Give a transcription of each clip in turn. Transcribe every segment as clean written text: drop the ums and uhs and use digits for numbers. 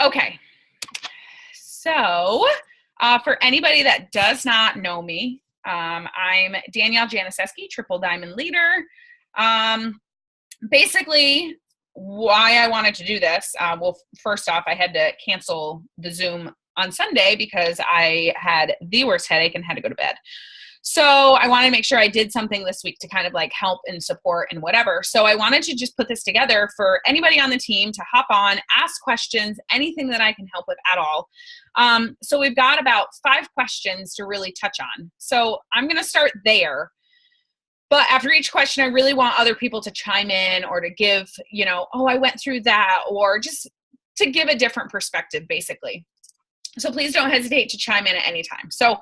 Okay. So for anybody that does not know me, I'm Danielle Janiczeski, Triple Diamond Leader. Basically, why I wanted to do this, well, first off, I had to cancel the Zoom on Sunday because I had the worst headache and had to go to bed. So I wanted to make sure I did something this week to kind of like help and support and whatever. So I wanted to just put this together for anybody on the team to hop on, ask questions, anything that I can help with at all. So we've got about 5 questions to really touch on. So I'm going to start there. But after each question, I really want other people to chime in or to give, oh, I went through that, or just to give a different perspective, basically. So please don't hesitate to chime in at any time. So,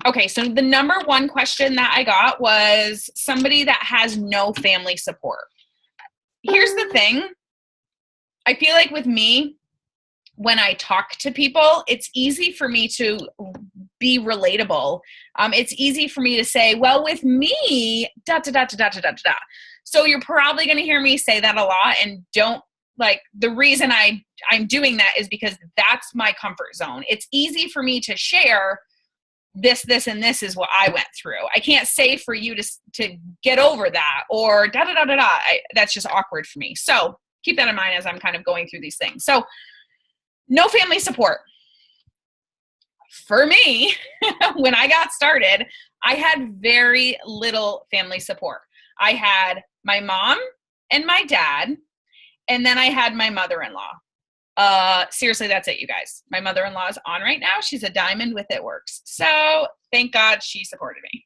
okay, so the number one question that I got was somebody that has no family support. Here's the thing. I feel like with me, when I talk to people, it's easy for me to be relatable. It's easy for me to say, well, with me, da, da, da, da, da, da, da, da. So you're probably going to hear me say that a lot, and the reason I'm doing that is because that's my comfort zone. It's easy for me to share this, and this is what I went through. I can't say for you to get over that or da, da, da, da, da. That's just awkward for me. So keep that in mind as I'm kind of going through these things. So no family support. For me, when I got started, I had very little family support. I had my mom and my dad, and then I had my mother-in-law. Seriously, that's it, you guys. My mother-in-law is on right now. She's a diamond with It Works. So thank God she supported me.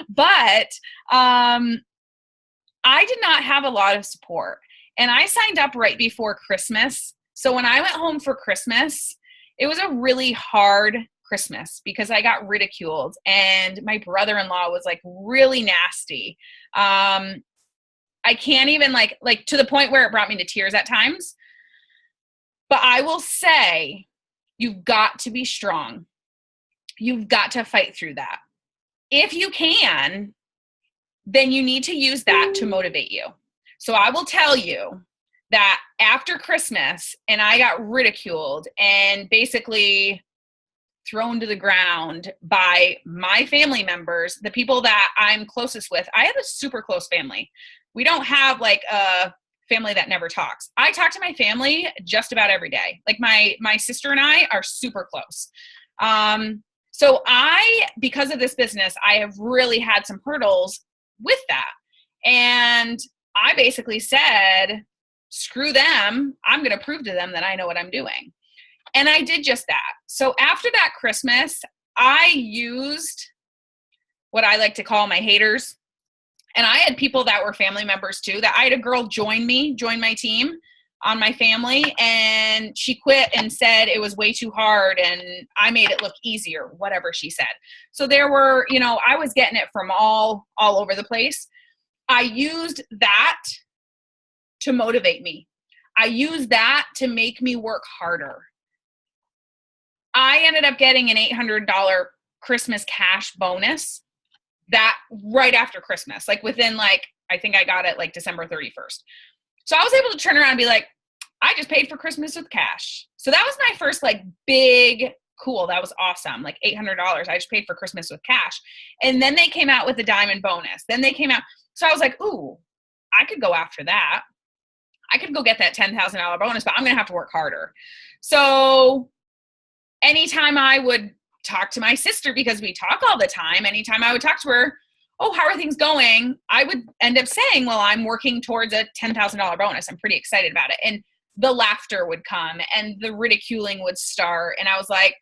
But I did not have a lot of support. And I signed up right before Christmas. So when I went home for Christmas, it was a really hard Christmas because I got ridiculed and my brother-in-law was like really nasty. I can't even like to the point where it brought me to tears at times. But I will say, you've got to be strong. You've got to fight through that. If you can, then you need to use that to motivate you. So I will tell you that after Christmas, and I got ridiculed and basically thrown to the ground by my family members, the people that I'm closest with. I have a super close family. We don't have like a family that never talks. I talk to my family just about every day. Like my sister and I are super close. So because of this business, I have really had some hurdles with that. And I basically said, screw them. I'm going to prove to them that I know what I'm doing. And I did just that. So after that Christmas, I used what I like to call my haters. And I had people that were family members too. That I had a girl join my team on my family, and she quit and said it was way too hard and I made it look easier, whatever she said. So there were, I was getting it from all over the place. I used that to motivate me. I used that to make me work harder. I ended up getting an $800 Christmas cash bonus that right after Christmas, like within I think I got it like December 31st. So I was able to turn around and be like, I just paid for Christmas with cash. So that was my first big, cool. That was awesome. Like $800. I just paid for Christmas with cash. And then they came out with a diamond bonus. Then they came out. So I was like, ooh, I could go after that. I could go get that $10,000 bonus, but I'm going to have to work harder. So anytime I would talk to my sister, because we talk all the time, anytime I would talk to her, oh, how are things going? I would end up saying, well, I'm working towards a $10,000 bonus. I'm pretty excited about it. And the laughter would come and the ridiculing would start. And I was like,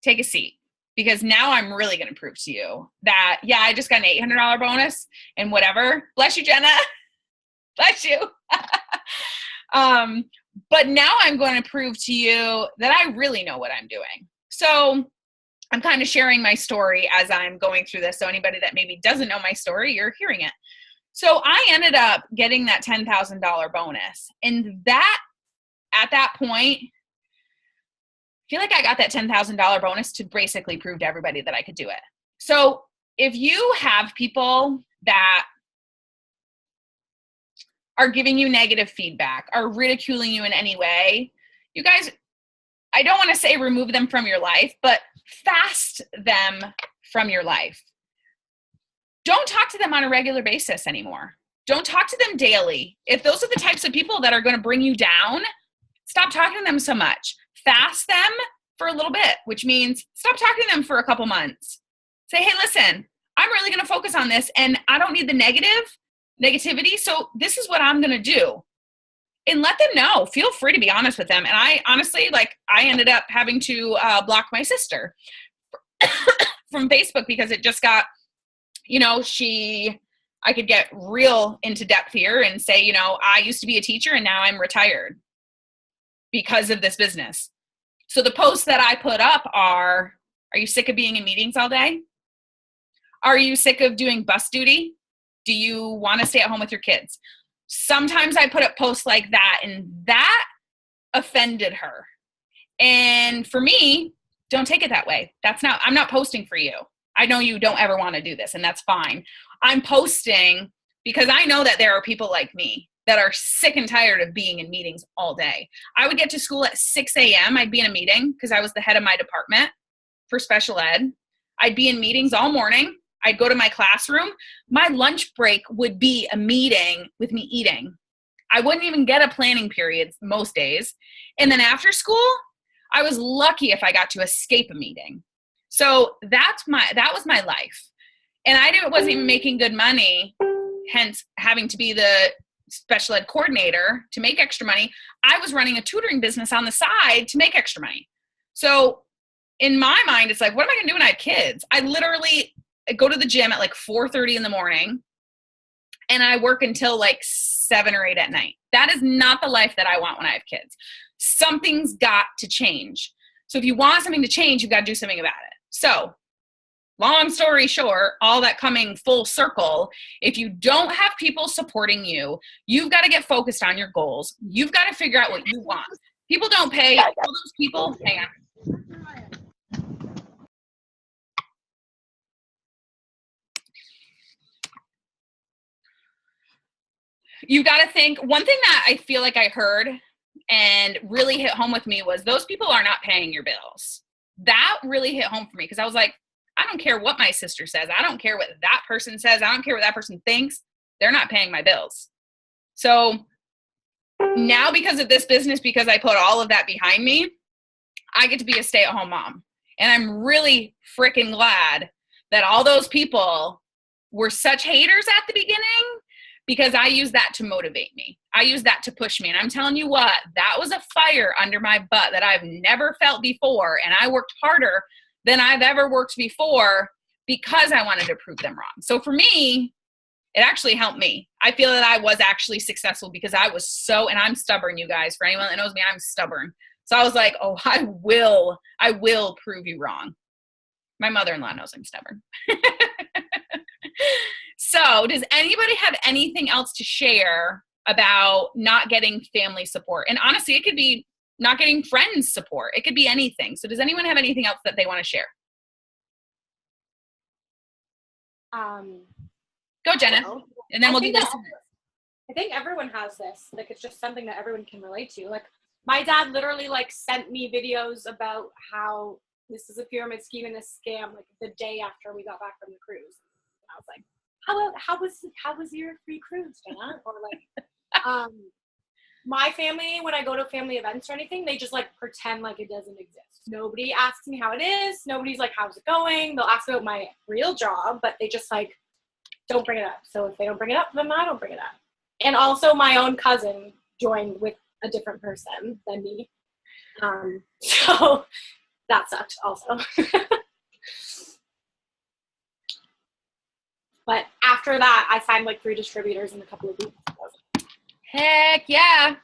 take a seat, because now I'm really going to prove to you that, yeah, I just got an $800 bonus and whatever. Bless you, Jenna. Bless you. But now I'm going to prove to you that I really know what I'm doing. So I'm kind of sharing my story as I'm going through this. So anybody that maybe doesn't know my story, you're hearing it. So I ended up getting that $10,000 bonus. And that, at that point, I feel like I got that $10,000 bonus to basically prove to everybody that I could do it. So if you have people that are giving you negative feedback, are ridiculing you in any way, you guys, I don't want to say remove them from your life, but fast them from your life. Don't talk to them on a regular basis anymore. Don't talk to them daily. If those are the types of people that are going to bring you down, stop talking to them so much. Fast them for a little bit, which means stop talking to them for a couple months. Say, hey, listen, I'm really going to focus on this and I don't need the negativity. So this is what I'm going to do. And let them know. Feel free to be honest with them. And I honestly, I ended up having to block my sister from Facebook because it just got, I could get real into depth here and say, I used to be a teacher and now I'm retired because of this business. So the posts that I put up are you sick of being in meetings all day? Are you sick of doing bus duty? Do you want to stay at home with your kids? Sometimes I put up posts like that, and that offended her. And for me, don't take it that way. I'm not posting for you. I know you don't ever want to do this, and that's fine. I'm posting because I know that there are people like me that are sick and tired of being in meetings all day. I would get to school at 6 a.m. I'd be in a meeting because I was the head of my department for special ed. I'd be in meetings all morning. I'd go to my classroom. My lunch break would be a meeting with me eating. I wouldn't even get a planning period most days. And then after school, I was lucky if I got to escape a meeting. So that was my life. And I wasn't even making good money, hence having to be the special ed coordinator to make extra money. I was running a tutoring business on the side to make extra money. So in my mind, it's like, what am I going to do when I have kids? I literally go to the gym at 4:30 in the morning and I work until 7 or 8 at night. That is not the life that I want when I have kids. Something's got to change. So if you want something to change, you've got to do something about it. So long story short, all that coming full circle, if you don't have people supporting you, you've got to get focused on your goals. You've got to figure out what you want. People don't pay all those people. Hang on. You got to think, one thing that I feel like I heard and really hit home with me was those people are not paying your bills. That really hit home for me because I was like, I don't care what my sister says. I don't care what that person says. I don't care what that person thinks. They're not paying my bills. So now because of this business, because I put all of that behind me, I get to be a stay-at-home mom. And I'm really freaking glad that all those people were such haters at the beginning because I use that to motivate me. I use that to push me. And I'm telling you what, that was a fire under my butt that I've never felt before. And I worked harder than I've ever worked before because I wanted to prove them wrong. So for me, it actually helped me. I feel that I was actually successful because I was and I'm stubborn, you guys. For anyone that knows me, I'm stubborn. So I was like, oh, I will prove you wrong. My mother-in-law knows I'm stubborn. So does anybody have anything else to share about not getting family support? And honestly, it could be not getting friends support. It could be anything. So does anyone have anything else that they want to share? Go, Jenna. And then we'll do this. I think everyone has this. It's just something that everyone can relate to. My dad literally sent me videos about how this is a pyramid scheme and a scam the day after we got back from the cruise. And I was like, how was your free cruise, Jenna? Or my family, when I go to family events or anything, they just pretend it doesn't exist. Nobody asks me how it is. Nobody's how's it going? They'll ask about my real job, but they just don't bring it up. So if they don't bring it up, then I don't bring it up. And also my own cousin joined with a different person than me. So that sucked also. But after that, I signed 3 distributors in a couple of weeks. Heck yeah.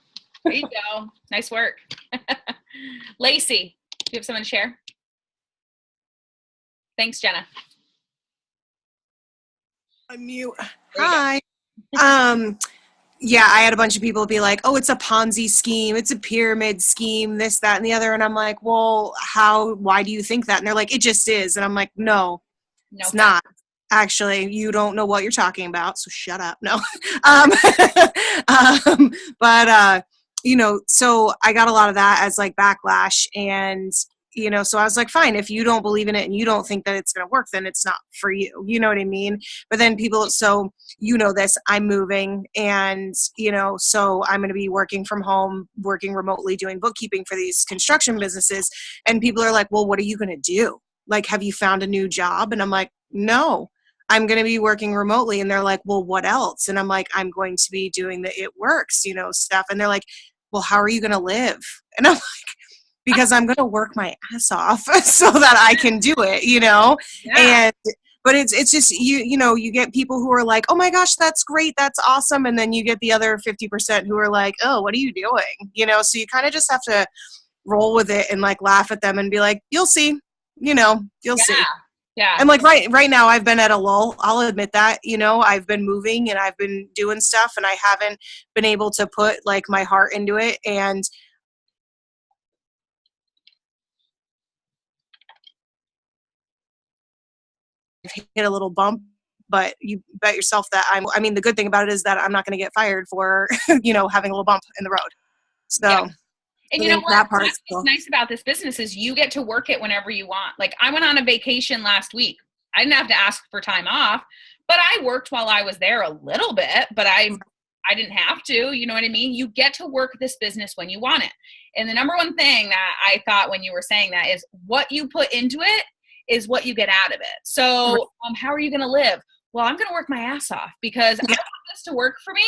There you go. Nice work. Lacey, do you have someone to share? Thanks, Jenna. Unmute. Hi. Yeah, I had a bunch of people be like, oh, it's a Ponzi scheme. It's a pyramid scheme, this, that, and the other. And I'm like, well, why do you think that? And they're like, it just is. And I'm like, no, it's not. Actually, you don't know what you're talking about, so shut up. No. um, but so I got a lot of that as like backlash, and so I was like, fine, if you don't believe in it and you don't think that it's going to work, then it's not for you. You know what I mean? But then people, so this, I'm moving, and so I'm going to be working from home, working remotely, doing bookkeeping for these construction businesses, and people are like, well, what are you going to do? Like, have you found a new job? And I'm like, no, I'm going to be working remotely. And they're like, well, what else? And I'm like, I'm going to be doing the It Works, stuff. And they're like, well, how are you going to live? And I'm like, because I'm going to work my ass off so that I can do it, Yeah. and, but it's just, you get people who are like, oh my gosh, that's great. That's awesome. And then you get the other 50% who are like, oh, what are you doing? So you kind of just have to roll with it and like laugh at them and be like, you'll see, you'll see. Yeah. And like right now I've been at a lull. I'll admit that, I've been moving and I've been doing stuff and I haven't been able to put like my heart into it. And hit a little bump, but you bet yourself that the good thing about it is that I'm not going to get fired for, having a little bump in the road. So. Yeah. And you know what? What's nice about this business is you get to work it whenever you want. Like I went on a vacation last week. I didn't have to ask for time off, but I worked while I was there a little bit, but I didn't have to, you know what I mean? You get to work this business when you want it. And the number one thing that I thought when you were saying that is what you put into it is what you get out of it. So how are you going to live? Well, I'm going to work my ass off because I want this to work for me.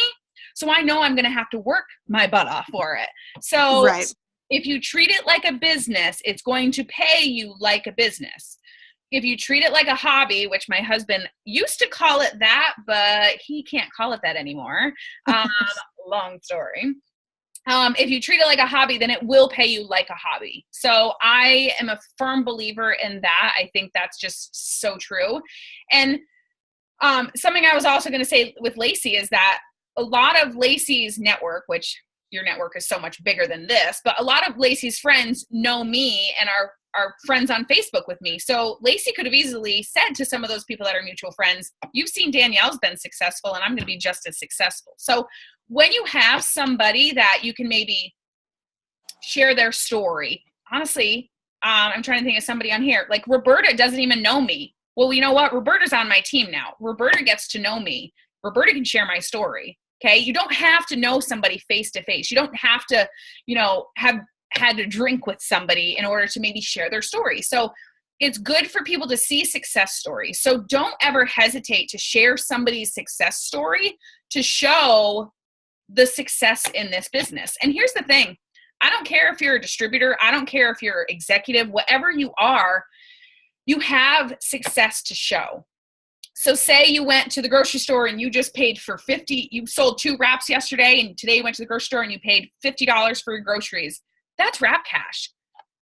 So I know I'm going to have to work my butt off for it. So if you treat it like a business, it's going to pay you like a business. If you treat it like a hobby, which my husband used to call it that, but he can't call it that anymore. Long story. If you treat it like a hobby, then it will pay you like a hobby. So I am a firm believer in that. I think that's just so true. And something I was also going to say with Lacey is that a lot of Lacey's network, which your network is so much bigger than this, but a lot of Lacey's friends know me and are friends on Facebook with me. So Lacey could have easily said to some of those people that are mutual friends, you've seen Danielle's been successful and I'm going to be just as successful. So when you have somebody that you can maybe share their story, honestly, I'm trying to think of somebody on here, like Roberta doesn't even know me. Well, you know what? Roberta's on my team now. Roberta gets to know me. Roberta can share my story. Okay. You don't have to know somebody face to face. You don't have to, have had to drink with somebody in order to maybe share their story. So it's good for people to see success stories. So don't ever hesitate to share somebody's success story to show the success in this business. And here's the thing. I don't care if you're a distributor. I don't care if you're executive, whatever you are, you have success to show. So say you went to the grocery store and you just paid for you sold 2 wraps yesterday and today you went to the grocery store and you paid $50 for your groceries. That's wrap cash.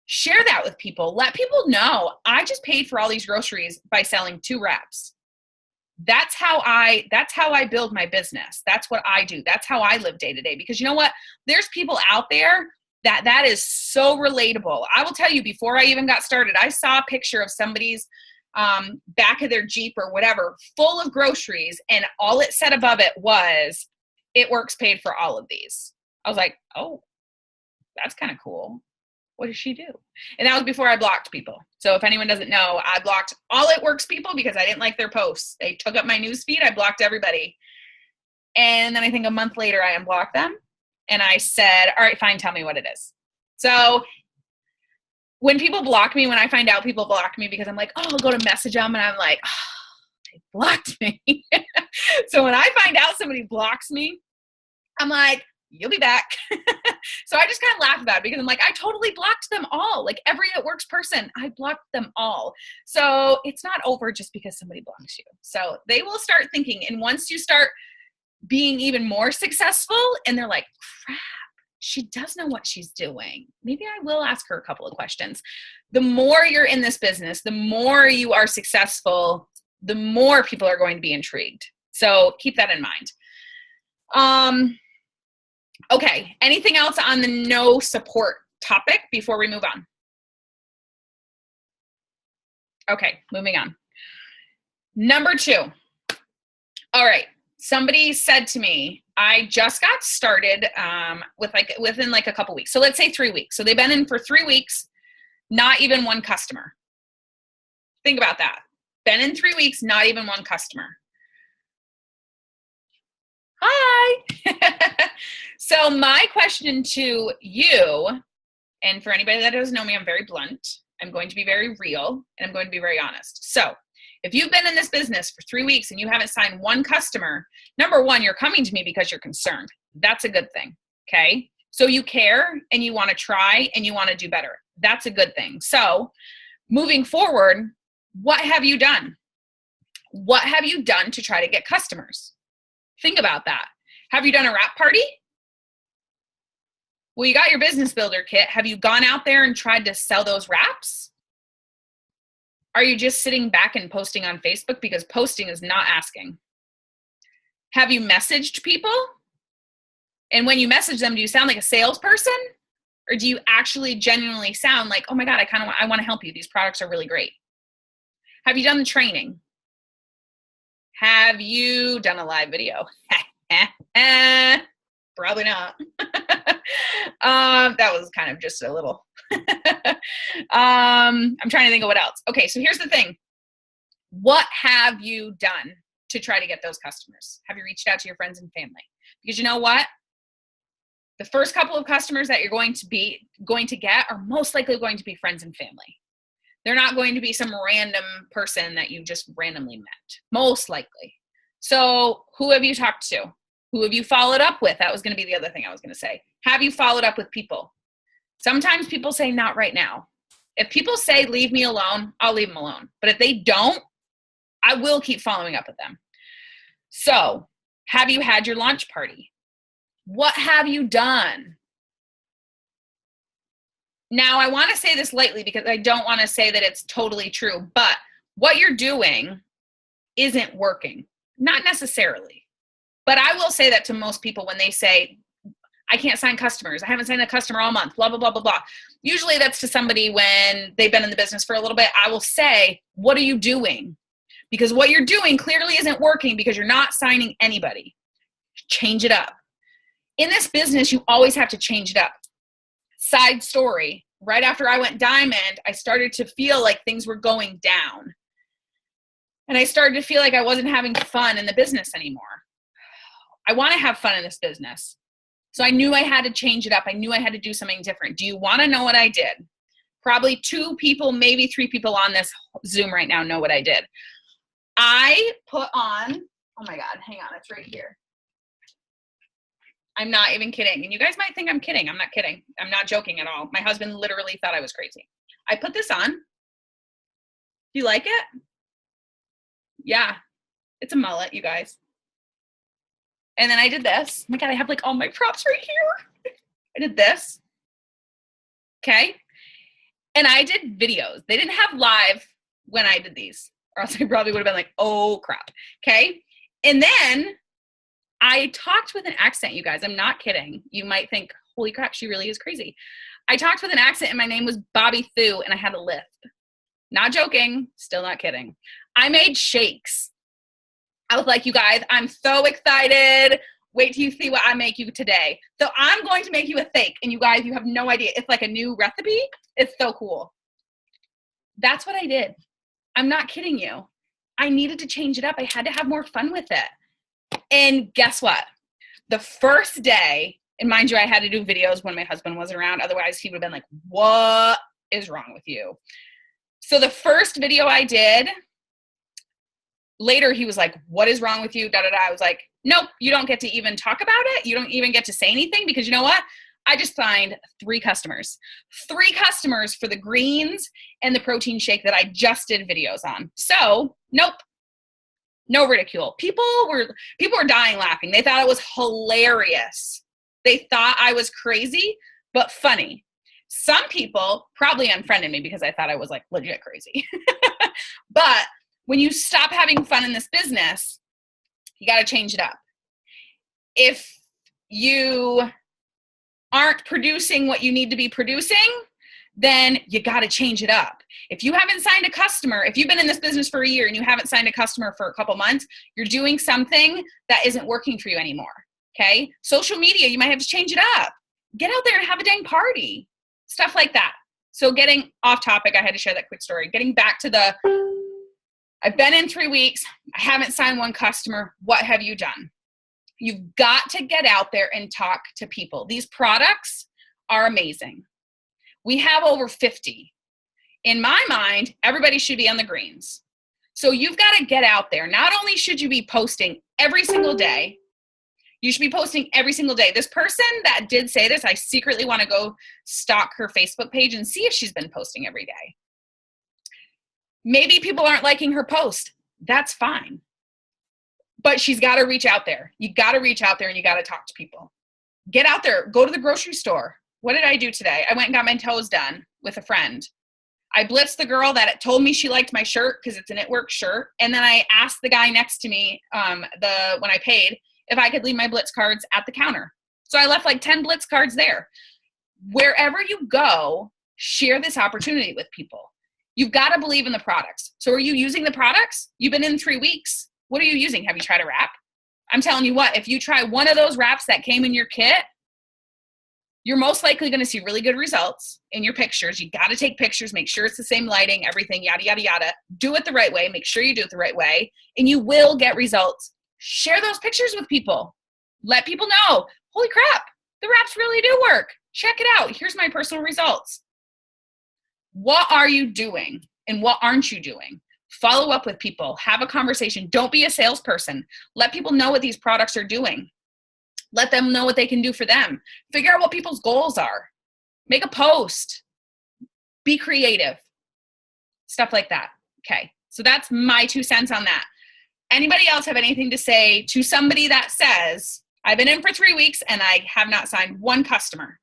Share that with people. Let people know I just paid for all these groceries by selling 2 wraps. That's how I build my business. That's what I do. That's how I live day to day. Because you know what? There's people out there that is so relatable. I will tell you, before I even got started, I saw a picture of somebody's back of their Jeep or whatever, full of groceries. And all it said above it was, It Works paid for all of these. I was like, oh, that's kind of cool. What does she do? And that was before I blocked people. So if anyone doesn't know, I blocked all It Works people because I didn't like their posts. They took up my news feed. I blocked everybody. And then I think a month later, I unblocked them. And I said, all right, fine, tell me what it is. So when people block me, when I find out people block me because I'm like, oh, I'll go to message them. And I'm like, oh, they blocked me. So when I find out somebody blocks me, I'm like, you'll be back. So I just kind of laugh about it because I'm like, I totally blocked them all. Like every It Works person, I blocked them all. So it's not over just because somebody blocks you. So they will start thinking. And once you start being even more successful and they're like, crap, she does know what she's doing. Maybe I will ask her a couple of questions. The more you're in this business, the more you are successful, the more people are going to be intrigued. So keep that in mind. Okay. Anything else on the no support topic before we move on? Okay. Moving on. Number 2. All right. Somebody said to me, I just got started within like a couple weeks. So let's say 3 weeks. So they've been in for 3 weeks, not even one customer. Think about that. Been in 3 weeks, not even one customer. Hi. So my question to you, and for anybody that doesn't know me, I'm very blunt. I'm going to be very real, and I'm going to be very honest. So if you've been in this business for 3 weeks and you haven't signed one customer, number 1, you're coming to me because you're concerned. That's a good thing. Okay. So you care and you want to try and you want to do better. That's a good thing. So moving forward, what have you done? What have you done to try to get customers? Think about that. Have you done a wrap party? Well, you got your business builder kit. Have you gone out there and tried to sell those wraps? Are you just sitting back and posting on Facebook? Because posting is not asking. Have you messaged people? And when you message them, do you sound like a salesperson? Or do you actually genuinely sound like, oh my God, I want to help you. These products are really great. Have you done the training? Have you done a live video? Probably not. That was kind of just a little. I'm trying to think of what else. Okay, so here's the thing. What have you done to try to get those customers? Have you reached out to your friends and family? Because you know what? The first couple of customers that you're going to get are most likely going to be friends and family. They're not going to be some random person that you just randomly met, most likely. So who have you talked to? Who have you followed up with? That was going to be the other thing I was going to say. Have you followed up with people? Sometimes people say not right now. If people say leave me alone, I'll leave them alone. But if they don't, I will keep following up with them. So have you had your launch party? What have you done? Now, I want to say this lightly because I don't want to say that it's totally true, but what you're doing isn't working. Not necessarily. But I will say that to most people when they say, I can't sign customers. I haven't signed a customer all month, blah, blah, blah, blah, blah. Usually that's to somebody when they've been in the business for a little bit. I will say, what are you doing? Because what you're doing clearly isn't working because you're not signing anybody. Change it up. In this business, you always have to change it up. Side story, right after I went diamond, I started to feel like things were going down. And I started to feel like I wasn't having fun in the business anymore. I want to have fun in this business. So I knew I had to change it up. I knew I had to do something different. Do you want to know what I did? Probably 2 people, maybe 3 people on this Zoom right now know what I did. I put on, oh my God, hang on, it's right here. I'm not even kidding. And you guys might think I'm kidding. I'm not kidding. I'm not joking at all. My husband literally thought I was crazy. I put this on. Do you like it? Yeah. It's a mullet, you guys. And then I did this. Oh my God, I have like all my props right here. I did this. Okay. And I did videos. They didn't have live when I did these, or else I probably would have been like, oh crap. Okay. And then I talked with an accent, you guys. I'm not kidding. You might think, holy crap, she really is crazy. I talked with an accent and my name was Bobby Thu and I had a lisp. Not joking. Still not kidding. I made shakes. I was like, you guys, I'm so excited. Wait till you see what I make you today. So I'm going to make you a steak. And you guys, you have no idea. It's like a new recipe. It's so cool. That's what I did. I'm not kidding you. I needed to change it up. I had to have more fun with it. And guess what? The first day, and mind you, I had to do videos when my husband wasn't around. Otherwise, he would have been like, what is wrong with you? So the first video I did, later he was like, what is wrong with you? Da, da, da. I was like, nope, you don't get to even talk about it. You don't even get to say anything because you know what? I just signed 3 customers. 3 customers for the greens and the protein shake that I just did videos on. So, nope. No ridicule. People were dying laughing. They thought it was hilarious. They thought I was crazy, but funny. Some people probably unfriended me because I thought I was like legit crazy. But when you stop having fun in this business, you got to change it up. If you aren't producing what you need to be producing, then you got to change it up. If you haven't signed a customer, if you've been in this business for a year and you haven't signed a customer for a couple months, you're doing something that isn't working for you anymore. Okay. Social media, you might have to change it up. Get out there and have a dang party. Stuff like that. So getting off topic, I had to share that quick story. Getting back to I've been in 3 weeks. I haven't signed one customer. What have you done? You've got to get out there and talk to people. These products are amazing. We have over 50. In my mind, everybody should be on the greens. So you've got to get out there. Not only should you be posting every single day, you should be posting every single day. This person that did say this, I secretly want to go stalk her Facebook page and see if she's been posting every day. Maybe people aren't liking her post. That's fine. But she's got to reach out there. You got to reach out there and you got to talk to people. Get out there. Go to the grocery store. What did I do today? I went and got my toes done with a friend. I blitzed the girl that told me she liked my shirt because it's an It Works shirt. And then I asked the guy next to me when I paid if I could leave my Blitz cards at the counter. So I left like 10 Blitz cards there. Wherever you go, share this opportunity with people. You've got to believe in the products. So are you using the products? You've been in 3 weeks. What are you using? Have you tried a wrap? I'm telling you what, if you try one of those wraps that came in your kit, you're most likely going to see really good results in your pictures. You got to take pictures, make sure it's the same lighting, everything, yada, yada, yada. Do it the right way. Make sure you do it the right way, and you will get results. Share those pictures with people. Let people know, holy crap, the wraps really do work. Check it out. Here's my personal results. What are you doing and what aren't you doing? Follow up with people. Have a conversation. Don't be a salesperson. Let people know what these products are doing. Let them know what they can do for them. Figure out what people's goals are. Make a post. Be creative. Stuff like that. Okay. So that's my 2 cents on that. Anybody else have anything to say to somebody that says, I've been in for 3 weeks and I have not signed one customer?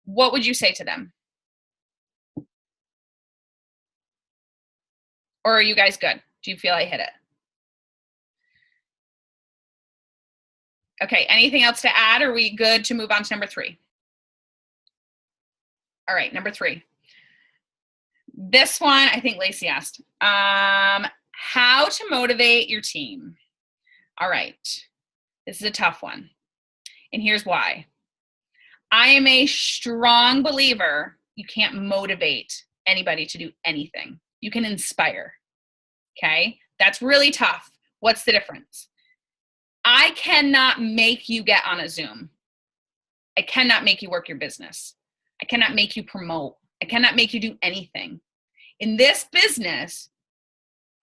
What would you say to them? Or are you guys good? Do you feel I hit it? Okay, anything else to add? Are we good to move on to number 3? All right, number 3. This one, I think Lacey asked. How to motivate your team. All right, this is a tough one. And here's why. I am a strong believer you can't motivate anybody to do anything. You can inspire. Okay, that's really tough. What's the difference? I cannot make you get on a Zoom. I cannot make you work your business. I cannot make you promote. I cannot make you do anything. In this business,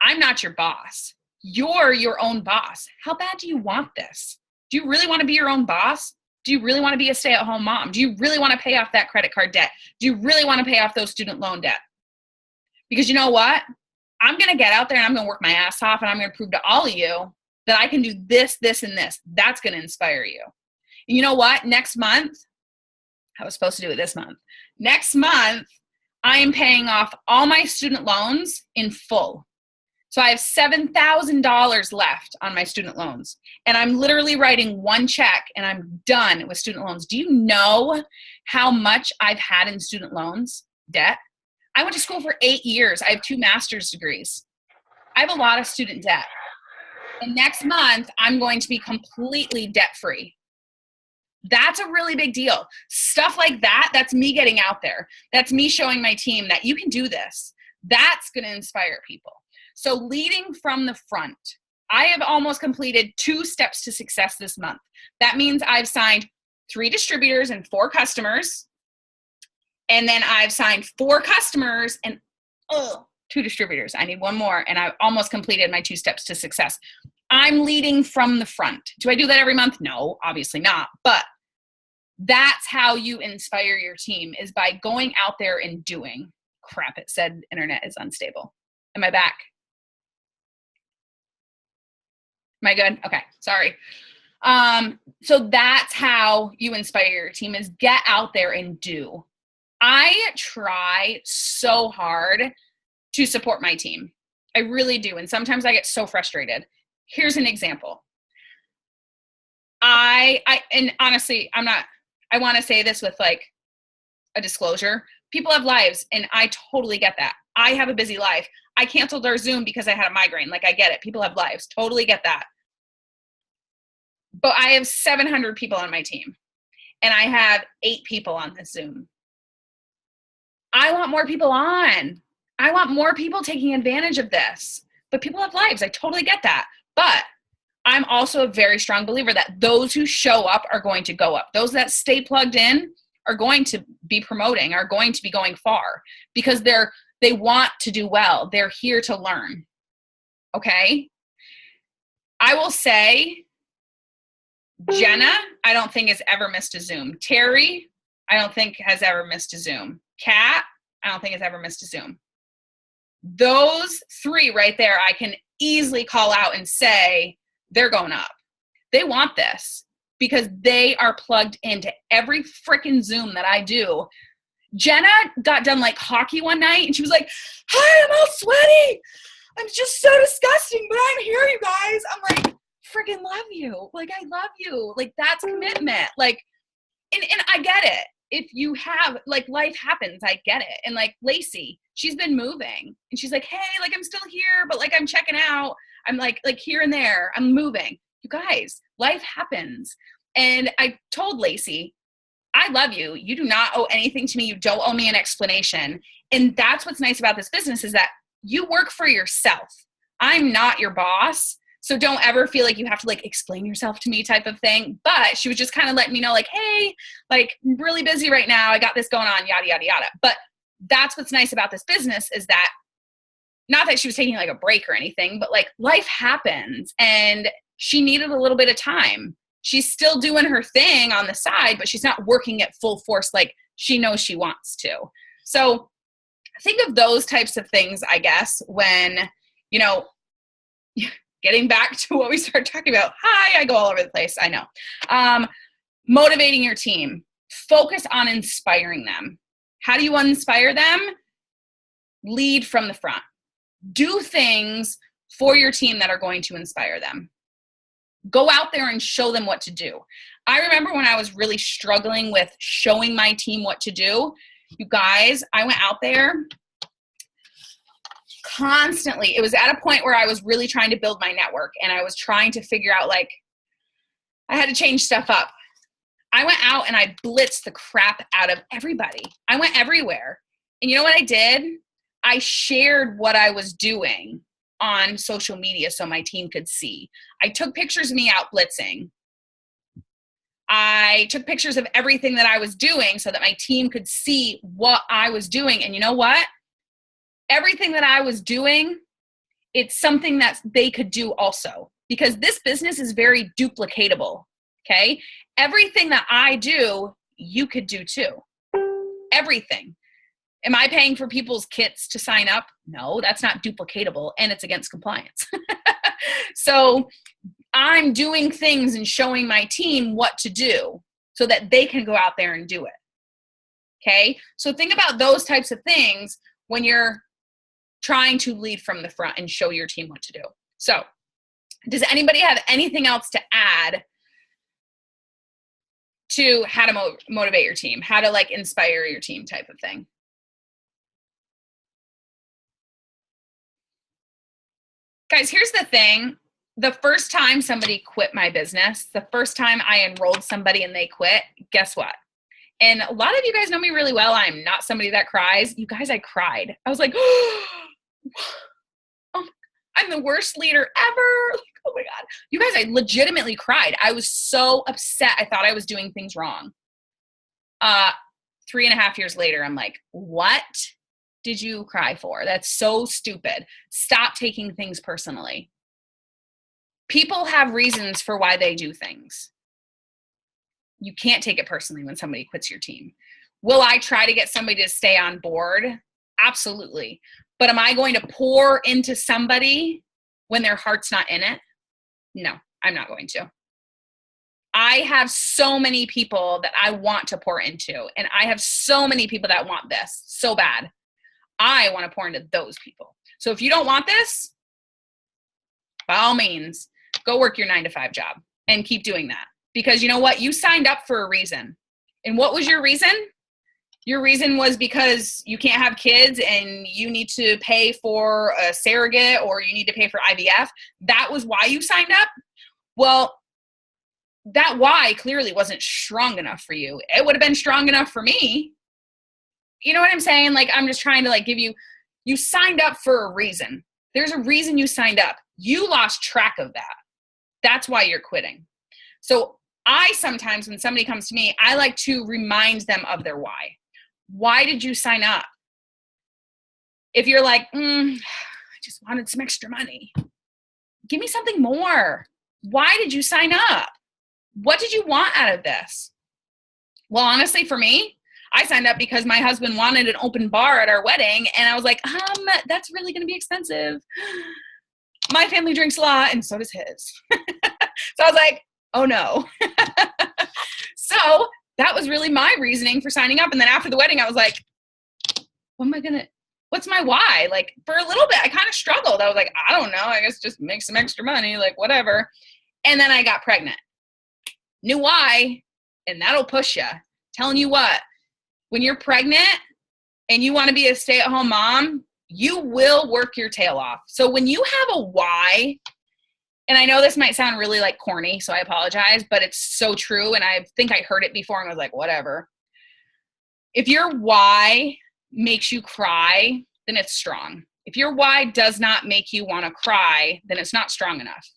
I'm not your boss. You're your own boss. How bad do you want this? Do you really want to be your own boss? Do you really want to be a stay-at-home mom? Do you really want to pay off that credit card debt? Do you really want to pay off those student loan debt? Because you know what? I'm going to get out there and I'm going to work my ass off and I'm going to prove to all of you that I can do this, this, and this. That's going to inspire you. And you know what? Next month, I was supposed to do it this month. Next month, I am paying off all my student loans in full. So I have $7,000 left on my student loans. And I'm literally writing one check and I'm done with student loans. Do you know how much I've had in student loans debt? I went to school for 8 years. I have 2 master's degrees. I have a lot of student debt. And next month, I'm going to be completely debt-free. That's a really big deal. Stuff like that, that's me getting out there. That's me showing my team that you can do this. That's going to inspire people. So leading from the front, I have almost completed 2 steps to success this month. That means I've signed 3 distributors and 4 customers. And then I've signed 4 customers and 2 distributors. I need 1 more. And I've almost completed my 2 steps to success. I'm leading from the front. Do I do that every month? No, obviously not. But that's how you inspire your team, is by going out there and doing. Crap, it said internet is unstable. Am I back? Am I good? Okay, sorry. So that's how you inspire your team, is get out there and do. I try so hard to support my team. I really do. And sometimes I get so frustrated. Here's an example. And honestly, I want to say this with like a disclosure. People have lives, and I totally get that. I have a busy life. I canceled our Zoom because I had a migraine. Like, I get it. People have lives. Totally get that. But I have 700 people on my team, and I have 8 people on this Zoom. I want more people on. I want more people taking advantage of this. But people have lives. I totally get that. But I'm also a very strong believer that those who show up are going to go up. Those that stay plugged in are going to be promoting, are going to be going far, because they want to do well. They're here to learn. Okay? I will say, Jenna, I don't think has ever missed a Zoom. Terry, I don't think has ever missed a Zoom. Kat, I don't think has ever missed a Zoom. Those 3 right there, I can easily call out and say they're going up. They want this because they are plugged into every freaking Zoom that I do. Jenna got done like hockey one night, and she was like, "Hi, I'm all sweaty. I'm just so disgusting, but I'm here, you guys." I'm like, freaking love you. Like, I love you. Like, that's commitment. Like, and I get it. If you have, like, life happens, I get it. And like Lacey, she's been moving, and she's like, "Hey, like, I'm still here, but like, I'm checking out. I'm like here and there. I'm moving." You guys, life happens. And I told Lacey, I love you. You do not owe anything to me. You don't owe me an explanation. And that's what's nice about this business, is that you work for yourself. I'm not your boss. So don't ever feel like you have to like explain yourself to me type of thing. But she was just kind of letting me know, like, "Hey, like, I'm really busy right now. I got this going on, yada, yada, yada." But that's what's nice about this business, is that not that she was taking like a break or anything, but like, life happens, and she needed a little bit of time. She's still doing her thing on the side, but she's not working at full force like she knows she wants to. So think of those types of things, I guess, when, you know, getting back to what we started talking about. Hi, I go all over the place. I know. Motivating your team. Focus on inspiring them. How do you inspire them? Lead from the front. Do things for your team that are going to inspire them. Go out there and show them what to do. I remember when I was really struggling with showing my team what to do. You guys, I went out there constantly. It was at a point where I was really trying to build my network, and I was trying to figure out, like, I had to change stuff up. I went out and I blitzed the crap out of everybody. I went everywhere. And you know what I did? I shared what I was doing on social media so my team could see. I took pictures of me out blitzing. I took pictures of everything that I was doing so that my team could see what I was doing. And you know what? Everything that I was doing, it's something that they could do also, because this business is very duplicatable. Okay? Everything that I do, you could do too. Everything. Am I paying for people's kits to sign up? No, that's not duplicatable, and it's against compliance. So I'm doing things and showing my team what to do so that they can go out there and do it. Okay? So think about those types of things when you're trying to lead from the front and show your team what to do. So does anybody have anything else to add to how to motivate your team, how to like inspire your team type of thing? Guys, here's the thing. The first time somebody quit my business, the first time I enrolled somebody and they quit, guess what? And a lot of you guys know me really well. I'm not somebody that cries. You guys, I cried. I was like, oh, I'm the worst leader ever. Like, oh my God. You guys, I legitimately cried. I was so upset. I thought I was doing things wrong. 3.5 years later, I'm like, what did you cry for? That's so stupid. Stop taking things personally. People have reasons for why they do things. You can't take it personally when somebody quits your team. Will I try to get somebody to stay on board? Absolutely. But am I going to pour into somebody when their heart's not in it? No, I'm not going to. I have so many people that I want to pour into, and I have so many people that want this so bad. I want to pour into those people. So if you don't want this, by all means, go work your 9-to-5 job and keep doing that. Because you know what? You signed up for a reason. And what was your reason? Your reason was because you can't have kids and you need to pay for a surrogate or you need to pay for IVF. That was why you signed up. Well, that why clearly wasn't strong enough for you. It would have been strong enough for me. You know what I'm saying? Like, I'm just trying to like give you, you signed up for a reason. There's a reason you signed up. You lost track of that. That's why you're quitting. So I sometimes, when somebody comes to me, I like to remind them of their why. Why did you sign up? If you're like, I just wanted some extra money. Give me something more. Why did you sign up? What did you want out of this? Well, honestly, for me, I signed up because my husband wanted an open bar at our wedding. And I was like, that's really going to be expensive. My family drinks a lot and so does his. So I was like, oh no. So that was really my reasoning for signing up. And then after the wedding, I was like, what's my why? Like for a little bit, I kind of struggled. I was like, I don't know. I guess just make some extra money, like whatever. And then I got pregnant. Knew why, and that'll push you. Telling you what, when you're pregnant and you want to be a stay-at-home mom, you will work your tail off. So when you have a why, and I know this might sound really like corny, so I apologize, but it's so true. And I think I heard it before and I was like, whatever. If your why makes you cry, then it's strong. If your why does not make you want to cry, then it's not strong enough.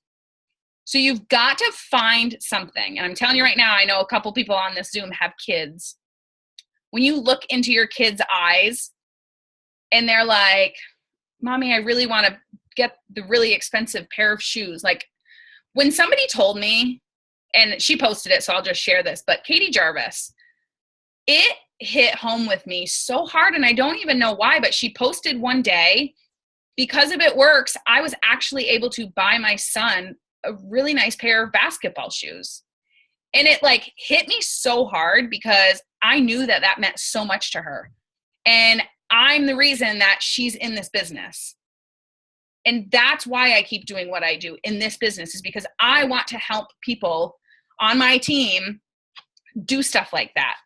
So you've got to find something. And I'm telling you right now, I know a couple people on this Zoom have kids. When you look into your kids' eyes and they're like, Mommy, I really want to get the really expensive pair of shoes. Like when somebody told me, and she posted it, so I'll just share this, but Katie Jarvis, it hit home with me so hard. And I don't even know why, but she posted one day, because of It Works, I was actually able to buy my son a really nice pair of basketball shoes. And it like hit me so hard because I knew that that meant so much to her. And I'm the reason that she's in this business. And that's why I keep doing what I do in this business, is because I want to help people on my team do stuff like that.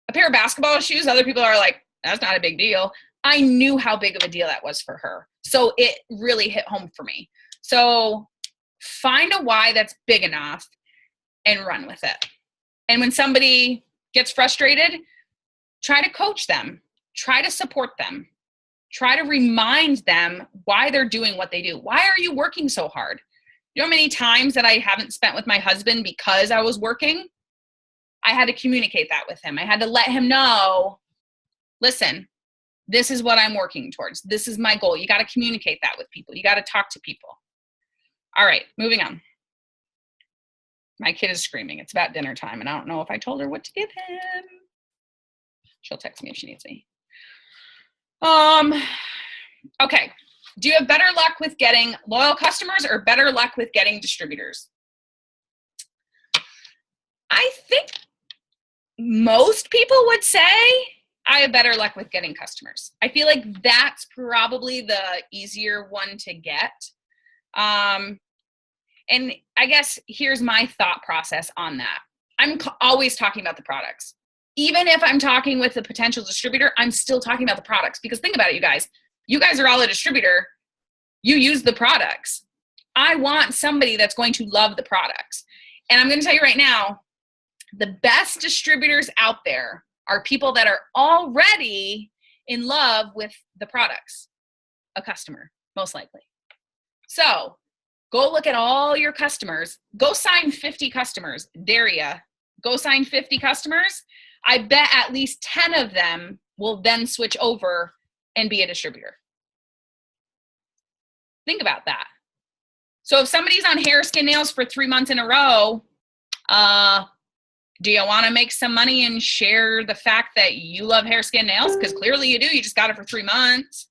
A pair of basketball shoes, other people are like, that's not a big deal. I knew how big of a deal that was for her. So it really hit home for me. So find a why that's big enough and run with it. And when somebody gets frustrated, try to coach them, try to support them, try to remind them why they're doing what they do. Why are you working so hard? You know how many times that I haven't spent with my husband because I was working? I had to communicate that with him. I had to let him know, listen, this is what I'm working towards. This is my goal. You got to communicate that with people. You got to talk to people. All right, moving on. My kid is screaming. It's about dinner time, and I don't know if I told her what to give him. She'll text me if she needs me. Okay. Do you have better luck with getting loyal customers or better luck with getting distributors? I think most people would say I have better luck with getting customers. I feel like that's probably the easier one to get. And I guess here's my thought process on that. I'm always talking about the products. Even if I'm talking with a potential distributor, I'm still talking about the products, because think about it, you guys. You guys are all a distributor. You use the products. I want somebody that's going to love the products. And I'm going to tell you right now, the best distributors out there are people that are already in love with the products, a customer, most likely. So go look at all your customers. Go sign 50 customers. Daria, go sign 50 customers. I bet at least 10 of them will then switch over and be a distributor. Think about that. So if somebody's on hair, skin, nails for 3 months in a row, do you want to make some money and share the fact that you love hair, skin, nails? Because clearly you do. You just got it for 3 months.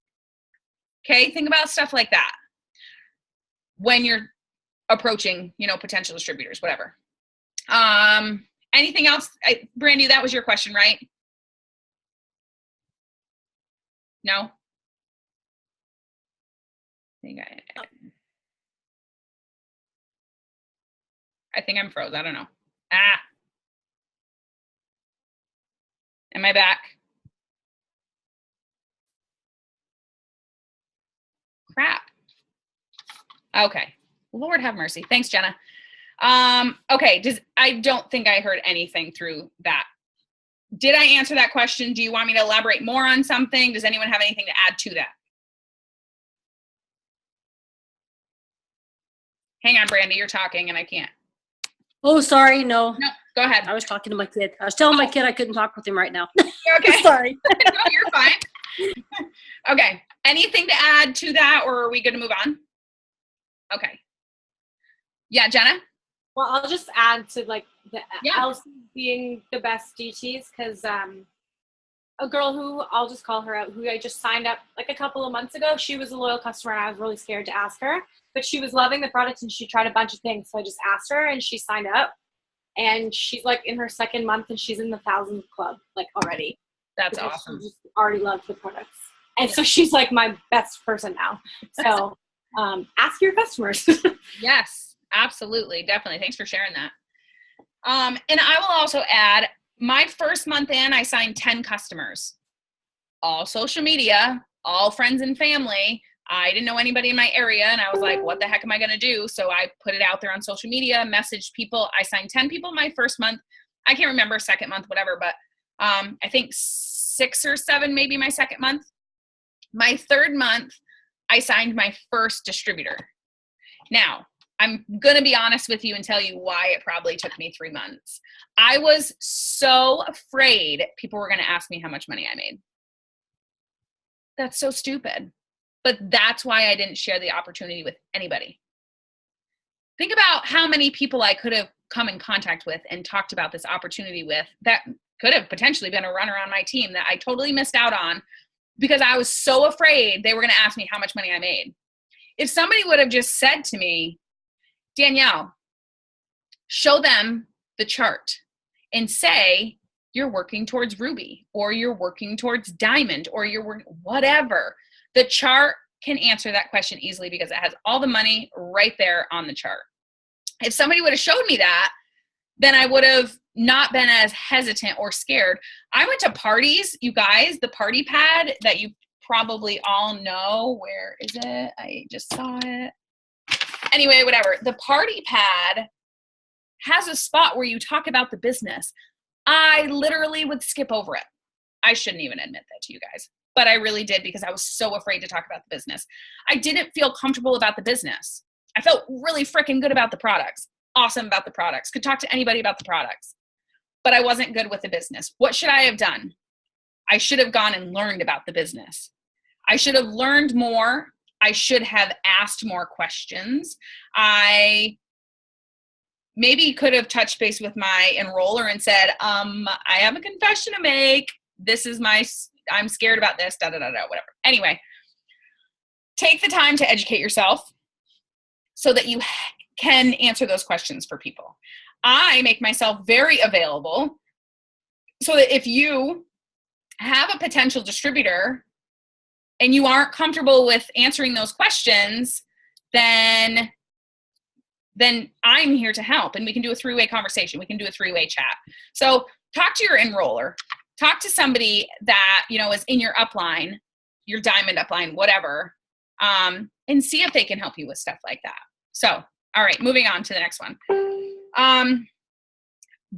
Okay, think about stuff like that when you're approaching, potential distributors, whatever. Anything else? Brandy, that was your question, right? No? I think I'm froze. I don't know. Am I back? Crap. Okay. Lord have mercy. Thanks, Jenna. Okay. I don't think I heard anything through that. Did I answer that question? Do you want me to elaborate more on something? Does anyone have anything to add to that? Hang on, Brandy, you're talking and I can't. Oh, sorry. No, Go ahead. I was talking to my kid. I was telling my kid I couldn't talk with him right now. Okay. Sorry. No, you're fine. Okay. Anything to add to that, or are we good to move on? Okay. Yeah, Jenna? Well, I'll just add to like the Yeah. Elsie being the best DTs because a girl who I'll just call her out, who I just signed up like a couple of months ago, she was a loyal customer and I was really scared to ask her, but she was loving the product and she tried a bunch of things. So I just asked her and she signed up and she's like in her second month and she's in the 1,000 club like already. That's Because awesome. She just already loves the products. And so she's like my best person now. So ask your customers. Yes, absolutely. Definitely. Thanks for sharing that. And I will also add, my first month in, I signed 10 customers, all social media, all friends and family. I didn't know anybody in my area and I was like, what the heck am I going to do? So I put it out there on social media, messaged people. I signed 10 people my first month. I can't remember second month, whatever, but I think 6 or 7, maybe my second month. My third month, I signed my first distributor. Now, I'm going to be honest with you and tell you why it probably took me 3 months. I was so afraid people were going to ask me how much money I made. That's so stupid. But that's why I didn't share the opportunity with anybody. Think about how many people I could have come in contact with and talked about this opportunity with that could have potentially been a runner on my team that I totally missed out on because I was so afraid they were going to ask me how much money I made. If somebody would have just said to me, Danielle, show them the chart and say you're working towards Ruby or you're working towards Diamond or you're working whatever. The chart can answer that question easily because it has all the money right there on the chart. If somebody would have showed me that, then I would have not been as hesitant or scared. I went to parties, you guys, the party pad that you probably all know. Where is it? I just saw it. Anyway, whatever. The party pad has a spot where you talk about the business. I literally would skip over it. I shouldn't even admit that to you guys, but I really did because I was so afraid to talk about the business. I didn't feel comfortable about the business. I felt really freaking good about the products, awesome about the products, could talk to anybody about the products, but I wasn't good with the business. What should I have done? I should have gone and learned about the business. I should have learned more. I should have asked more questions. I maybe could have touched base with my enroller and said, I have a confession to make. This is I'm scared about this, whatever. Anyway, take the time to educate yourself so that you can answer those questions for people. I make myself very available so that if you have a potential distributor and you aren't comfortable with answering those questions, then I'm here to help and we can do a 3-way conversation. We can do a 3-way chat. So talk to your enroller, talk to somebody that, is in your upline, your Diamond upline, whatever, and see if they can help you with stuff like that. So, all right, moving on to the next one.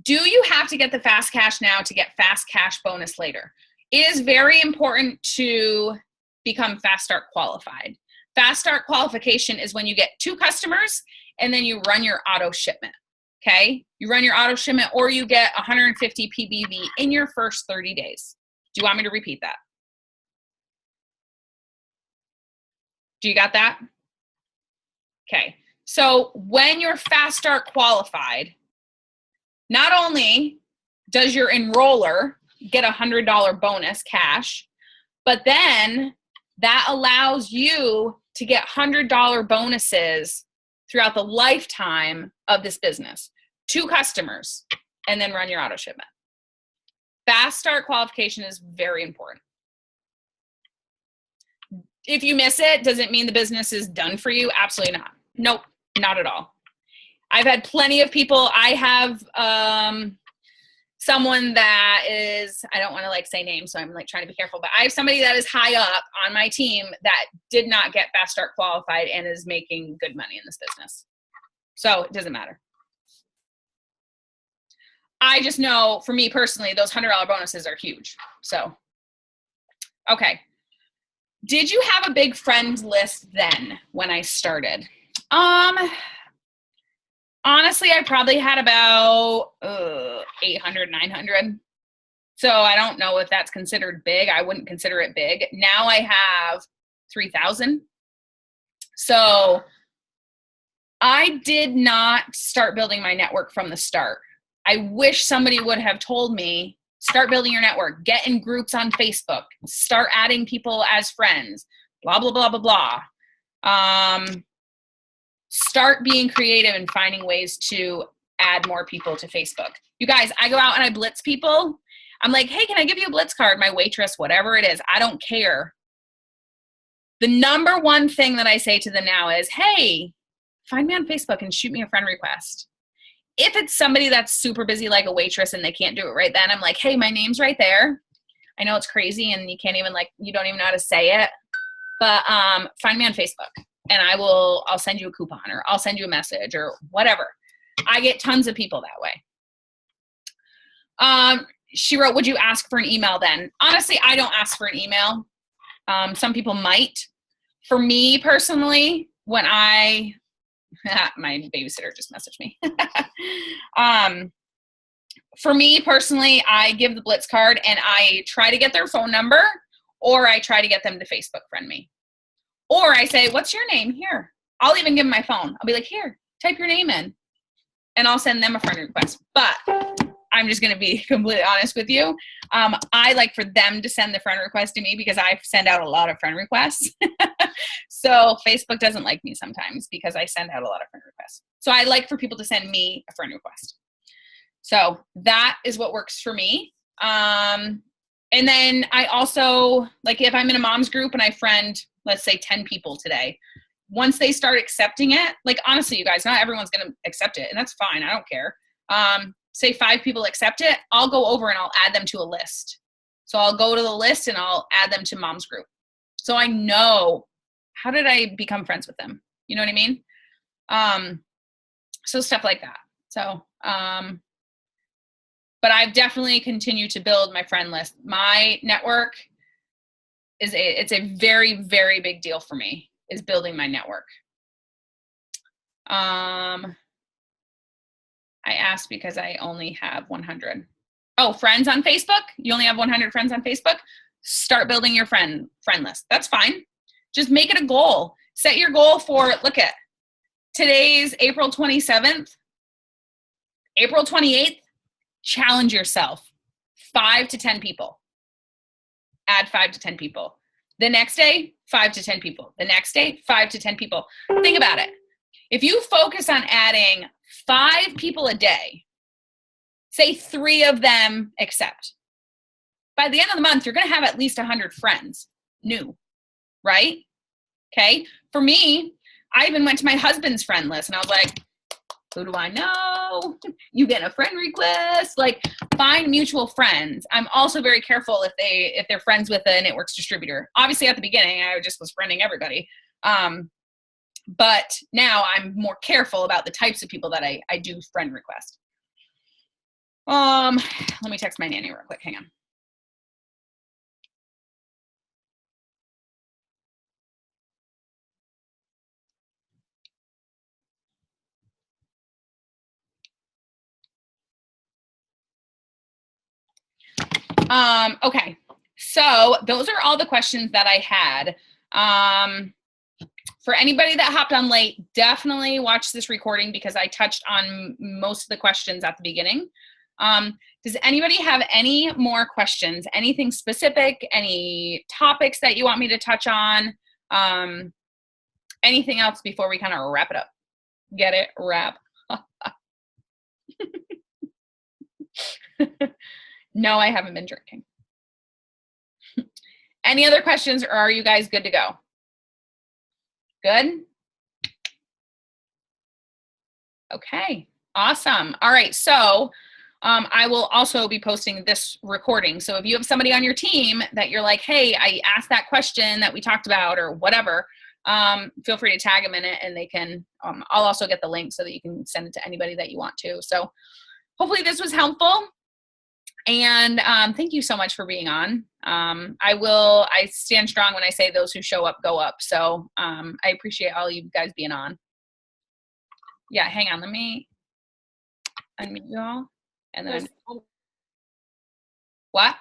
Do you have to get the fast cash now to get fast cash bonus later? It is very important to become Fast Start qualified. Fast Start qualification is when you get 2 customers and then you run your auto shipment. Okay? You run your auto shipment or you get 150 PBV in your first 30 days. Do you want me to repeat that? Do you got that? Okay. So when you're Fast Start qualified, not only does your enroller get a $100 bonus cash, but then that allows you to get $100 bonuses throughout the lifetime of this business. 2 customers, and then run your auto shipment. Fast Start qualification is very important. If you miss it, does it mean the business is done for you? Absolutely not. Nope, not at all. I've had plenty of people. I have someone that is, I don't want to like say names, so I'm like trying to be careful, but I have somebody that is high up on my team that did not get Fast Start qualified and is making good money in this business. So it doesn't matter. I just know for me personally, those $100 bonuses are huge. So, okay. Did you have a big friend list then when I started? Honestly, I probably had about 800, 900. So I don't know if that's considered big. I wouldn't consider it big. Now I have 3,000. So I did not start building my network from the start. I wish somebody would have told me, start building your network, get in groups on Facebook, start adding people as friends, blah, blah, blah, blah, blah. Start being creative and finding ways to add more people to Facebook. You guys, I go out and I blitz people. I'm like, hey, can I give you a blitz card? My waitress, whatever it is, I don't care. The number one thing that I say to them now is, hey, find me on Facebook and shoot me a friend request. If it's somebody that's super busy like a waitress and they can't do it right then, I'm like, hey, my name's right there. I know it's crazy and you can't even you don't even know how to say it, but find me on Facebook and I'll send you a coupon or I'll send you a message or whatever. I get tons of people that way. She wrote, would you ask for an email then? Honestly, I don't ask for an email. Some people might. For me personally, when my babysitter just messaged me. For me personally, I give the blitz card and I try to get their phone number or I try to get them to Facebook friend me. Or I say, what's your name? Here. I'll even give them my phone. I'll be like, here, type your name in and I'll send them a friend request. But I'm just going to be completely honest with you. I like for them to send the friend request to me because I send out a lot of friend requests. So Facebook doesn't like me sometimes because I send out a lot of friend requests. So I like for people to send me a friend request. So that is what works for me. And then I also, like if I'm in a mom's group and I friend, let's say 10 people today, once they start accepting it, like honestly, you guys, not everyone's going to accept it and that's fine. I don't care. Say 5 people accept it, I'll go over and I'll add them to a list. So I'll go to the list and I'll add them to mom's group. So I know, how did I become friends with them? You know what I mean? So stuff like that. So, but I've definitely continued to build my friend list. My network it's a very, very big deal for me, is building my network. I asked because I only have 100. Oh, friends on Facebook? You only have 100 friends on Facebook? Start building your friend list. That's fine. Just make it a goal. Set your goal for, look at, today's April 27th. April 28th, challenge yourself. 5 to 10 people. Add 5 to 10 people. The next day, 5 to 10 people. The next day, 5 to 10 people. Think about it. If you focus on adding 5 people a day, say 3 of them accept. By the end of the month, you're going to have at least 100 friends new, right? Okay. For me, I even went to my husband's friend list and I was like, who do I know? You get a friend request, like find mutual friends. I'm also very careful if they're friends with a Knitworks distributor. Obviously at the beginning, I just was friending everybody. But now I'm more careful about the types of people that I do friend request. Let me text my nanny real quick. Hang on. Okay. So those are all the questions that I had. For anybody that hopped on late, definitely watch this recording because I touched on most of the questions at the beginning. Does anybody have any more questions? Anything specific? Any topics that you want me to touch on? Anything else before we kind of wrap it up? Get it? Wrap. No, I haven't been drinking. Any other questions or are you guys good to go? Good? Okay, awesome. All right, so I will also be posting this recording. So if you have somebody on your team that you're like, hey, I asked that question that we talked about or whatever, feel free to tag them in it and they can, I'll also get the link so that you can send it to anybody that you want to. So hopefully this was helpful. And thank you so much for being on. I stand strong when I say those who show up, go up. So I appreciate all you guys being on. Yeah, hang on. Let me unmute you all. And then, what?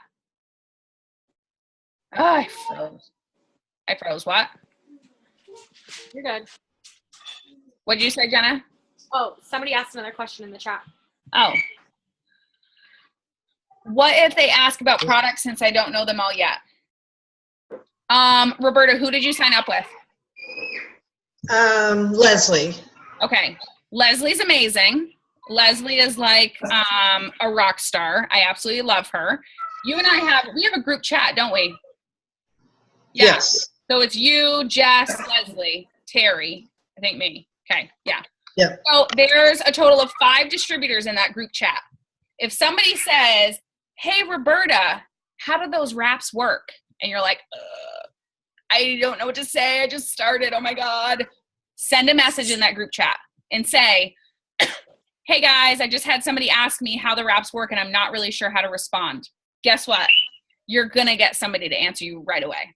Oh, I froze. I froze. What? You're good. What did you say, Jenna? Oh, somebody asked another question in the chat. Oh. What if they ask about products since I don't know them all yet? Roberta, who did you sign up with? Leslie. Okay. Leslie's amazing. Leslie is like a rock star. I absolutely love her. You and I have a group chat, don't we? Yeah. Yes. So it's you, Jess, Leslie, Terry, I think me. Okay. Yeah. Yeah. So there's a total of 5 distributors in that group chat. If somebody says, hey, Roberta, how do those wraps work? And you're like, I don't know what to say. I just started. Oh my God. Send a message in that group chat and say, hey guys, I just had somebody ask me how the wraps work and I'm not really sure how to respond. Guess what? You're going to get somebody to answer you right away.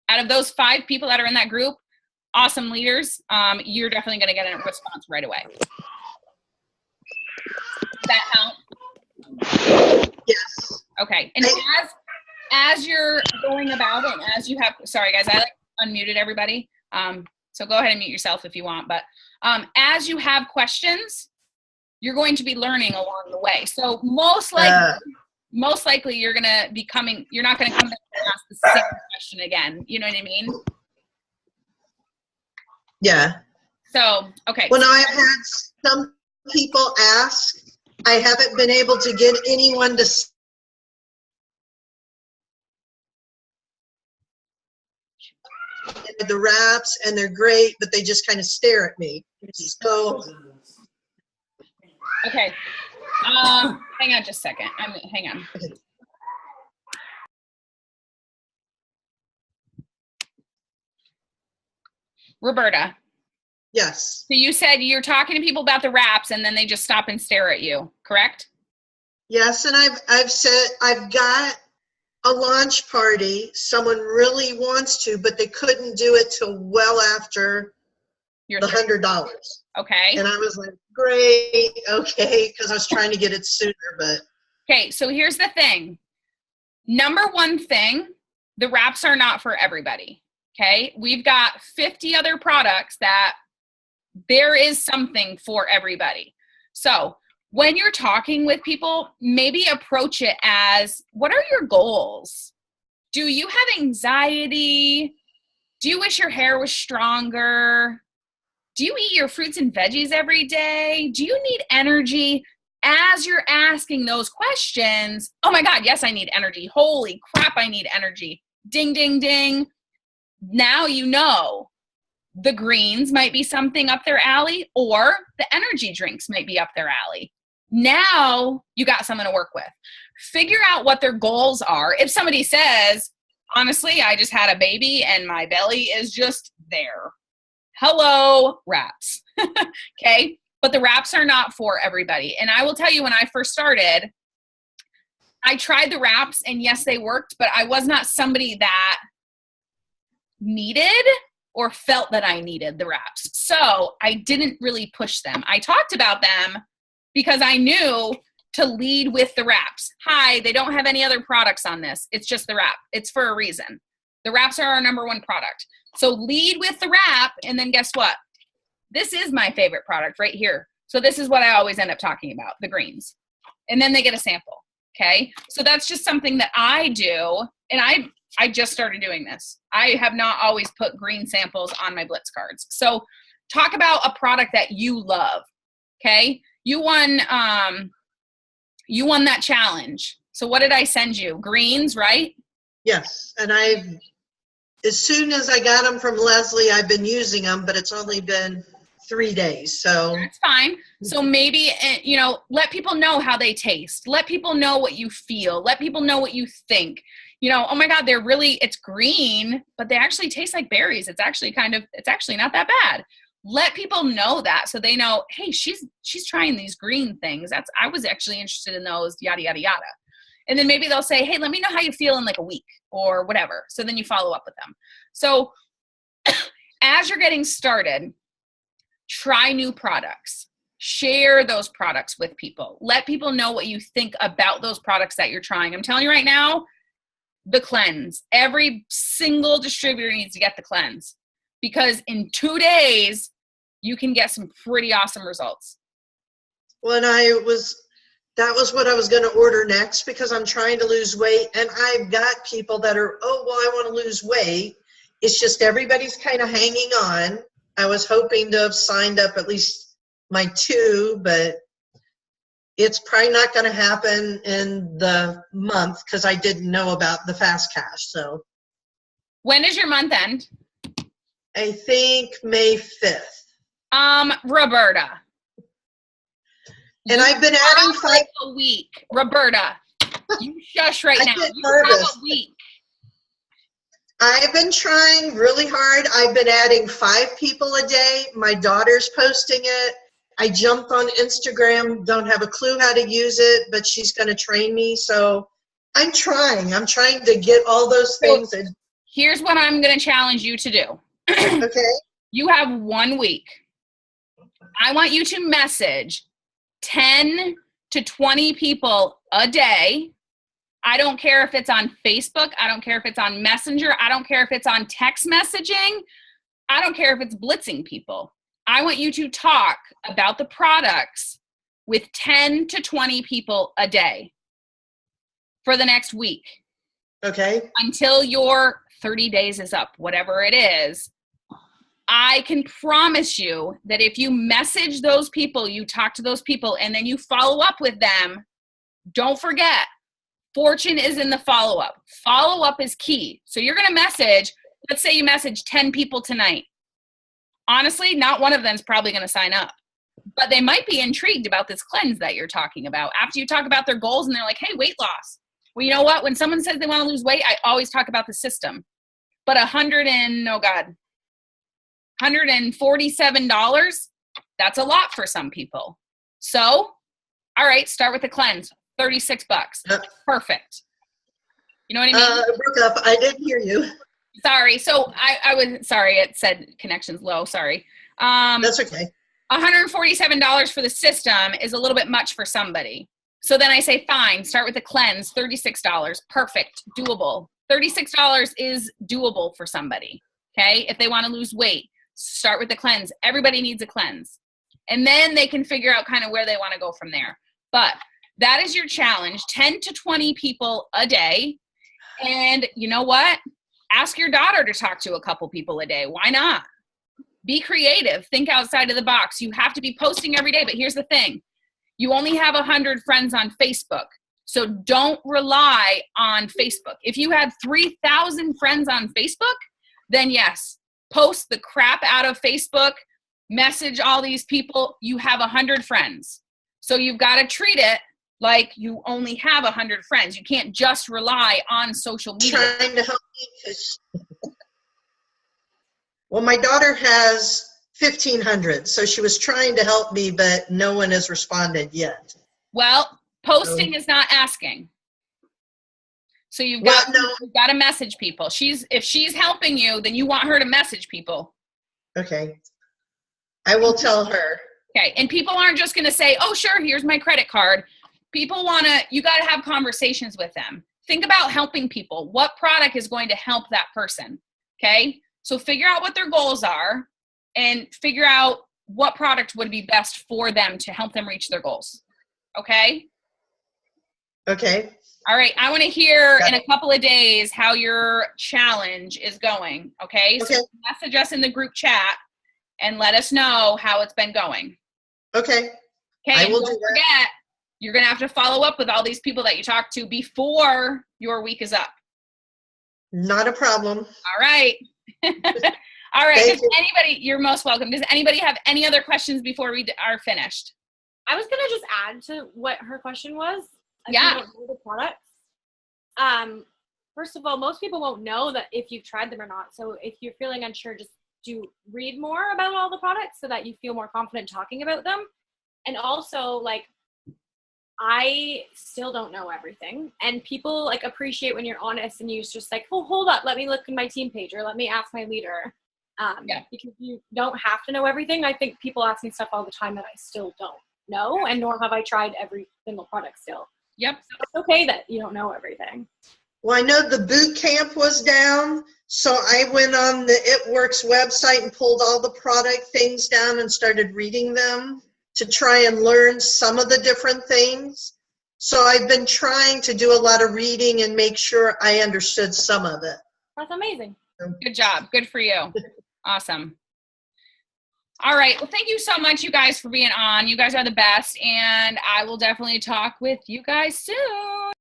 Out of those 5 people that are in that group, awesome leaders, you're definitely going to get a response right away. Does that help? Yes. Okay. And as you're going about it, as you have, sorry guys, I unmuted everybody. So go ahead and mute yourself if you want. But as you have questions, you're going to be learning along the way. So most likely you're not going to come back and ask the same question again. You know what I mean? Yeah. So, okay. When I've had some people ask, I haven't been able to get anyone to the wraps, and they're great, but they just kind of stare at me. So, okay. Hang on just a second. Hang on. Roberta. yes. So you said you're talking to people about the wraps and then they just stop and stare at you, correct? Yes, and I've said I've got a launch party. Someone really wants to, but they couldn't do it till well after the $100. Okay. And I was like, great, okay, because I was trying to get it sooner, but. Okay, so here's the thing. Number one thing, the wraps are not for everybody, okay? We've got 50 other products that there is something for everybody. So when you're talking with people, maybe approach it as, what are your goals? Do you have anxiety? Do you wish your hair was stronger? Do you eat your fruits and veggies every day? Do you need energy? As you're asking those questions, oh my God, yes, I need energy. Holy crap, I need energy. Ding, ding, ding. Now you know the greens might be something up their alley, or the energy drinks might be up their alley. Now you got someone to work with. Figure out what their goals are. If somebody says, honestly, I just had a baby and my belly is just there. Hello, wraps. Okay. But the wraps are not for everybody. And I will tell you, when I first started, I tried the wraps and yes, they worked, but I was not somebody that needed or felt that I needed the wraps. So I didn't really push them. I talked about them because I knew to lead with the wraps. Hi, they don't have any other products on this. It's just the wrap. It's for a reason. The wraps are our number one product. So lead with the wrap, and then guess what? This is my favorite product right here. So this is what I always end up talking about, the greens. And then they get a sample, okay? So that's just something that I do, and I just started doing this. I have not always put green samples on my Blitz cards. So talk about a product that you love, okay? You won that challenge. So what did I send you? Greens, right? Yes, and as soon as I got them from Leslie, I've been using them, but it's only been 3 days. So That's fine. So maybe, let people know how they taste. Let people know what you feel. Let people know what you think. Oh my God, it's green, but they actually taste like berries. It's actually not that bad. Let people know that so they know, hey, she's trying these green things. I was actually interested in those, yada, yada, yada. And then maybe they'll say, hey, let me know how you feel in like a week or whatever. So then you follow up with them. So as you're getting started, try new products. Share those products with people. Let people know what you think about those products that you're trying. I'm telling you right now, the cleanse. Every single distributor needs to get the cleanse because in 2 days, you can get some pretty awesome results. when that was what I was going to order next because I'm trying to lose weight. And I've got people that are, I want to lose weight. It's just everybody's kind of hanging on. I was hoping to have signed up at least my 2, but it's probably not going to happen in the month because I didn't know about the fast cash. So when is your month end? I think May 5th. Roberta. And I've been adding 5 like a week. Roberta, you shush right now. get You nervous. have a week. I've been trying really hard. I've been adding 5 people a day. My daughter's posting it. I jumped on Instagram, don't have a clue how to use it, but she's going to train me. So I'm trying. I'm trying to get all those things. Here's what I'm going to challenge you to do. Okay. You have 1 week. I want you to message 10 to 20 people a day. I don't care if it's on Facebook. I don't care if it's on Messenger. I don't care if it's on text messaging. I don't care if it's blitzing people. I want you to talk about the products with 10 to 20 people a day for the next week. Okay. Until your 30 days is up, whatever it is. I can promise you that if you message those people, you talk to those people, and then you follow up with them, don't forget, fortune is in the follow-up. Follow-up is key. So you're going to message, let's say you message 10 people tonight. Honestly, not one of them is probably going to sign up, but they might be intrigued about this cleanse that you're talking about. After you talk about their goals and they're like, hey, weight loss. Well, you know what? When someone says they want to lose weight, I always talk about the system. But $147, that's a lot for some people. So, all right, start with the cleanse, $36. Perfect. You know what I mean? Broke up. I didn't hear you. Sorry. So I was sorry. It said connection's low. Sorry. That's okay. $147 for the system is a little bit much for somebody. So then I say, fine, start with the cleanse, $36. Perfect. Doable. $36 is doable for somebody. Okay. If they want to lose weight, start with the cleanse. Everybody needs a cleanse. And then they can figure out kind of where they want to go from there. But that is your challenge, 10 to 20 people a day. And you know what? Ask your daughter to talk to a couple people a day. Why not? Be creative. Think outside of the box. You have to be posting every day. But here's the thing. You only have 100 friends on Facebook. So don't rely on Facebook. If you had 3,000 friends on Facebook, then yes, post the crap out of Facebook, message all these people. You have 100 friends. So you've got to treat it like you only have 100 friends. You can't just rely on social media. Trying to help me because, well, my daughter has 1,500, so she was trying to help me, but no one has responded yet. Well, posting is not asking. So you've got to message people. If she's helping you, then you want her to message people. Okay. I will tell her. Okay. And people aren't just going to say, oh, sure, here's my credit card. People you got to have conversations with them. Think about helping people. What product is going to help that person? Okay. So figure out what their goals are and figure out what product would be best for them to help them reach their goals. Okay. Okay. All right. I want to hear in a couple of days how your challenge is going. Okay. So message us in the group chat and let us know how it's been going. Okay. Okay. I will don't do that. forget, you're going to have to follow up with all these people that you talked to before your week is up. Not a problem. All right. All right. Thank Does you. anybody, you're most welcome. Does anybody have any other questions before we are finished? I was gonna just add to what her question was. If Yeah. you don't know the products. First of all, most people won't know that if you've tried them or not. So if you're feeling unsure, just read more about all the products so that you feel more confident talking about them. And also, like, I still don't know everything, and people like appreciate when you're honest and you just like, oh, hold up, let me look in my team page or let me ask my leader. Because you don't have to know everything. I think people ask me stuff all the time that I still don't know, and nor have I tried every single product still. Yep. So it's okay that you don't know everything. Well, I know the boot camp was down, so I went on the It Works website and pulled all the product things down and started reading them to try and learn some of the different things. So I've been trying to do a lot of reading and make sure I understood some of it. That's amazing. Good job. Good for you. Awesome. All right. Well, thank you so much, you guys, for being on. You guys are the best, and I will definitely talk with you guys soon.